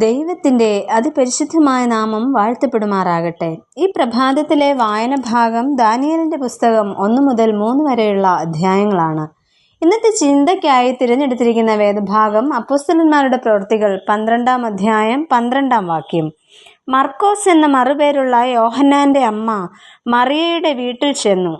ദൈവത്തിൻ്റെ അതിപരിശുദ്ധമായ നാമം വാഴ്ത്തപ്പെടുമാറാകട്ടെ. ഈ പ്രഭാതത്തിലെ വായന ഭാഗം ദാനിയേലിൻ്റെ പുസ്തകം 1 മുതൽ 3 വരെയുള്ള അധ്യായങ്ങളാണ്. ഇന്നത്തെ ചിന്തയ്ക്കായി തിരഞ്ഞെടുത്തിരിക്കുന്ന വേദഭാഗം അപ്പോസ്തലന്മാരുടെ പ്രവൃത്തികൾ 12-ാം അധ്യായം 12-ാം വാക്യം. മർക്കോസ് എന്ന മറുപേരുള്ള യോഹന്നാൻ്റെ അമ്മ മറിയയുടെ വീട്ടിൽ ചെന്നു.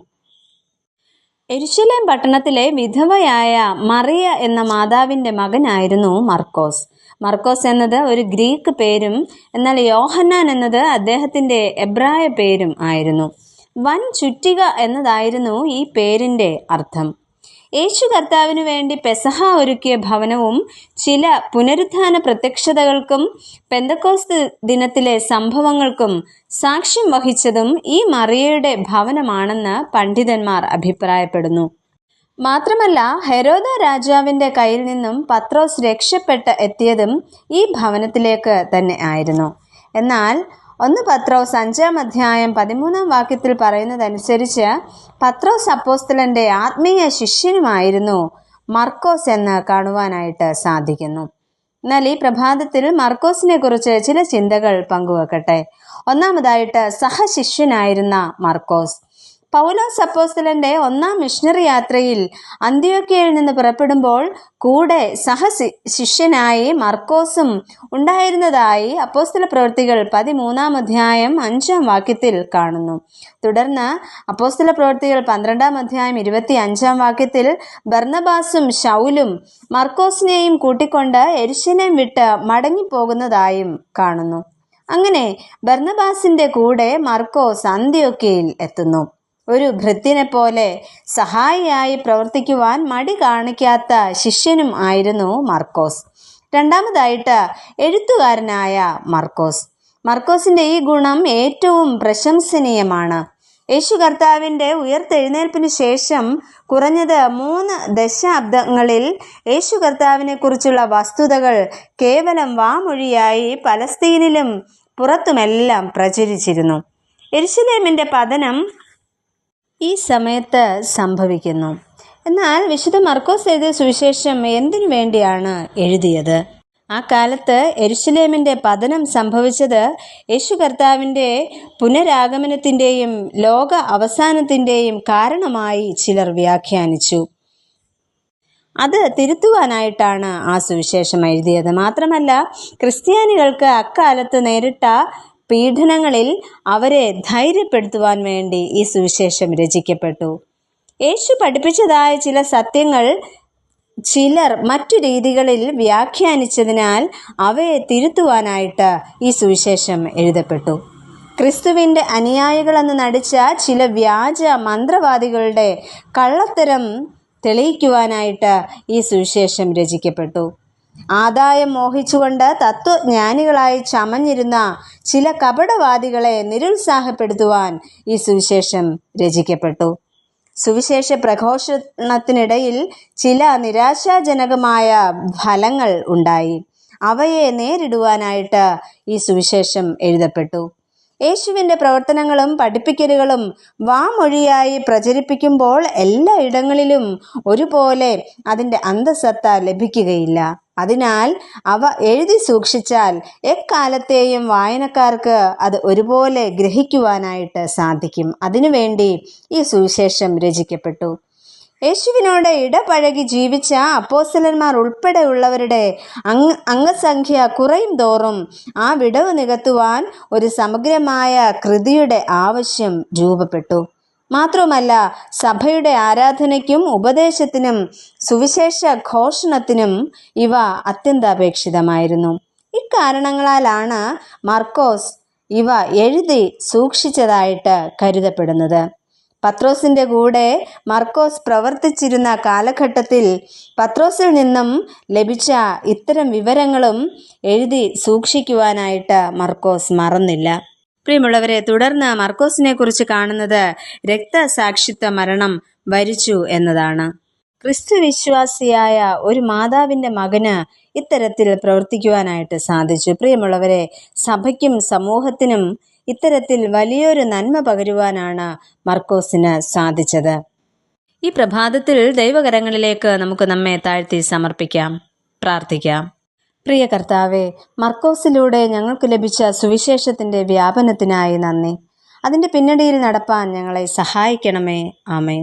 യെരുശലേം പട്ടണത്തിലെ വിധവയായ മറിയ എന്ന മാതാവിൻ്റെ മകനായിരുന്നു മർക്കോസ്. മർക്കോസ് എന്നത് ഒരു ഗ്രീക്ക് പേരും എന്നാൽ യോഹന്നാൻ എന്നത് അദ്ദേഹത്തിൻ്റെ എബ്രായ പേരും ആയിരുന്നു. വൻ ചുറ്റിക എന്നതായിരുന്നു ഈ പേരിൻ്റെ അർത്ഥം. യേശു കർത്താവിനു വേണ്ടി പെസഹ ഒരുക്കിയ ഭവനവും ചില പുനരുത്ഥാന പ്രത്യക്ഷതകൾക്കും പെന്തക്കോസ്ത് ദിനത്തിലെ സംഭവങ്ങൾക്കും സാക്ഷ്യം വഹിച്ചതും ഈ മറിയയുടെ ഭവനമാണെന്ന് പണ്ഡിതന്മാർ അഭിപ്രായപ്പെടുന്നു. മാത്രമല്ല, ഹെരോദ രാജാവിൻ്റെ കയ്യിൽ നിന്നും പത്രോസ് രക്ഷപ്പെട്ട് എത്തിയതും ഈ ഭവനത്തിലേക്ക് തന്നെ ആയിരുന്നു. എന്നാൽ 1 പത്രോസ് 5-ാം അധ്യായം 13-ാം വാക്യത്തിൽ പറയുന്നതനുസരിച്ച് പത്രോസ് അപ്പോസ്തലൻ്റെ ആത്മീയ ശിഷ്യനുമായിരുന്നു മർക്കോസ് എന്ന് കാണുവാനായിട്ട് സാധിക്കുന്നു. എന്നാൽ ഈ പ്രഭാതത്തിൽ മർക്കോസിനെ കുറിച്ച് ചില ചിന്തകൾ പങ്കുവെക്കട്ടെ. ഒന്നാമതായിട്ട്, സഹശിഷ്യനായിരുന്ന മർക്കോസ്. പൗലോസ് അപ്പോസ്തലൻ്റെ 1-ാം മിഷണറി യാത്രയിൽ അന്ത്യോക്യയിൽ നിന്ന് പുറപ്പെടുമ്പോൾ കൂടെ സഹശിഷ്യനായി മർക്കോസും ഉണ്ടായിരുന്നതായി അപ്പോസ്തല പ്രവൃത്തികൾ 13-ാം അധ്യായം 5-ാം വാക്യത്തിൽ കാണുന്നു. തുടർന്ന് അപ്പോസ്തല പ്രവൃത്തികൾ 12-ാം അധ്യായം 25-ാം വാക്യത്തിൽ ബർന്നബാസും ശൗലും മർക്കോസിനെയും കൂട്ടിക്കൊണ്ട് യെരുശലേം വിട്ട് മടങ്ങിപ്പോകുന്നതായും കാണുന്നു. അങ്ങനെ ബർന്നബാസിൻ്റെ കൂടെ മർക്കോസ് അന്ത്യോക്യയിൽ എത്തുന്നു. ഒരു ഭൃത്യനെ പോലെ സഹായിയായി പ്രവർത്തിക്കുവാൻ മടി കാണിക്കാത്ത ശിഷ്യനും ആയിരുന്നു മർക്കോസ്. രണ്ടാമതായിട്ട്, എഴുത്തുകാരനായ മർക്കോസ്. മർക്കോസിൻ്റെ ഈ ഗുണം ഏറ്റവും പ്രശംസനീയമാണ്. യേശു കർത്താവിൻ്റെ ഉയർത്തെഴുന്നേൽപ്പിന് ശേഷം കുറഞ്ഞത് 3 ദശാബ്ദങ്ങളിൽ യേശു കർത്താവിനെ കുറിച്ചുള്ള വസ്തുതകൾ കേവലം വാമൊഴിയായി പലസ്തീനിലും പുറത്തുമെല്ലാം പ്രചരിച്ചിരുന്നു. യെരുശലേമിൻ്റെ പതനം ഈ സമയത്ത് സംഭവിക്കുന്നു. എന്നാൽ വിശുദ്ധ മർക്കോസ് എഴുതിയ സുവിശേഷം എന്തിനു വേണ്ടിയാണ് എഴുതിയത്? ആ കാലത്ത് യെരുശലേമിൻ്റെ പതനം സംഭവിച്ചത് യേശു കർത്താവിൻ്റെ പുനരാഗമനത്തിൻ്റെയും ലോക അവസാനത്തിൻ്റെയും കാരണമായി ചിലർ വ്യാഖ്യാനിച്ചു. അത് തിരുത്തുവാനായിട്ടാണ് ആ സുവിശേഷം എഴുതിയത്. മാത്രമല്ല, ക്രിസ്ത്യാനികൾക്ക് അക്കാലത്ത് നേരിട്ട പീഡനങ്ങളിൽ അവരെ ധൈര്യപ്പെടുത്തുവാൻ വേണ്ടി ഈ സുവിശേഷം രചിക്കപ്പെട്ടു. യേശു പഠിപ്പിച്ചതായ ചില സത്യങ്ങൾ ചിലർ മറ്റു രീതികളിൽ വ്യാഖ്യാനിച്ചതിനാൽ അവയെ തിരുത്തുവാനായിട്ട് ഈ സുവിശേഷം എഴുതപ്പെട്ടു. ക്രിസ്തുവിൻ്റെ അനുയായികളെന്ന് നടിച്ച ചില വ്യാജ മന്ത്രവാദികളുടെ കള്ളത്തരം തെളിയിക്കുവാനായിട്ട് ഈ സുവിശേഷം രചിക്കപ്പെട്ടു. ആദായം മോഹിച്ചുകൊണ്ട് തത്വജ്ഞാനികളായി ചമഞ്ഞിരുന്ന ചില കപടവാദികളെ നിരുത്സാഹപ്പെടുത്തുവാൻ ഈ സുവിശേഷം രചിക്കപ്പെട്ടു. സുവിശേഷ പ്രഘോഷണത്തിനിടയിൽ ചില നിരാശാജനകമായ ഫലങ്ങൾ ഉണ്ടായി. അവയെ നേരിടുവാനായിട്ട് ഈ സുവിശേഷം എഴുതപ്പെട്ടു. യേശുവിൻ്റെ പ്രവർത്തനങ്ങളും പഠിപ്പിക്കലുകളും വാമൊഴിയായി പ്രചരിപ്പിക്കുമ്പോൾ എല്ലാ ഇടങ്ങളിലും ഒരുപോലെ അതിൻ്റെ അന്തസത്ത ലഭിക്കുകയില്ല. അതിനാൽ അവ എഴുതി സൂക്ഷിച്ചാൽ എക്കാലത്തെയും വായനക്കാർക്ക് അത് ഒരുപോലെ ഗ്രഹിക്കുവാനായിട്ട് സാധിക്കും. അതിനുവേണ്ടി ഈ സുവിശേഷം രചിക്കപ്പെട്ടു. യേശുവിനോട് ഇടപഴകി ജീവിച്ച അപ്പോസ്തലന്മാർ ഉൾപ്പെടെയുള്ളവരുടെ അംഗസംഖ്യ കുറയും തോറും ആ വിടവ് നികത്തുവാൻ ഒരു സമഗ്രമായ കൃതിയുടെ ആവശ്യം രൂപപ്പെട്ടു. മാത്രമല്ല, സഭയുടെ ആരാധനയ്ക്കും ഉപദേശത്തിനും സുവിശേഷ ഘോഷണത്തിനും ഇവ അത്യന്താപേക്ഷിതമായിരുന്നു. ഇക്കാരണങ്ങളാലാണ് മർക്കോസ് ഇവ എഴുതി സൂക്ഷിച്ചതായിട്ട് കരുതപ്പെടുന്നത്. പത്രോസിൻ്റെ കൂടെ മർക്കോസ് പ്രവർത്തിച്ചിരുന്ന കാലഘട്ടത്തിൽ പത്രോസിൽ നിന്നും ലഭിച്ച ഇത്തരം വിവരങ്ങളും എഴുതി സൂക്ഷിക്കുവാനായിട്ട് മർക്കോസ് മറന്നില്ല. പ്രിയമുള്ളവരെ, തുടർന്ന് മർക്കോസിനെ കുറിച്ച് കാണുന്നത് രക്തസാക്ഷിത്വ മരണം വരിച്ചു എന്നതാണ്. ക്രിസ്തു വിശ്വാസിയായ ഒരു മാതാവിൻ്റെ മകന് ഇത്തരത്തിൽ പ്രവർത്തിക്കുവാനായിട്ട് സാധിച്ചു. പ്രിയമുള്ളവരെ, സഭയ്ക്കും സമൂഹത്തിനും ഇത്തരത്തിൽ വലിയൊരു നന്മ പകരുവാനാണ് മർക്കോസിന് സാധിച്ചത്. ഈ പ്രഭാതത്തിൽ ദൈവകരങ്ങളിലേക്ക് നമുക്ക് നമ്മെ താഴ്ത്തി സമർപ്പിക്കാം, പ്രാർത്ഥിക്കാം. പ്രിയ കർത്താവെ, മർക്കോസിലൂടെ ഞങ്ങൾക്ക് ലഭിച്ച സുവിശേഷത്തിൻ്റെ വ്യാപനത്തിനായി നന്ദി. അതിൻ്റെ പിന്നണിയിൽ നടപ്പാൻ ഞങ്ങളെ സഹായിക്കണമേ. ആമേൻ.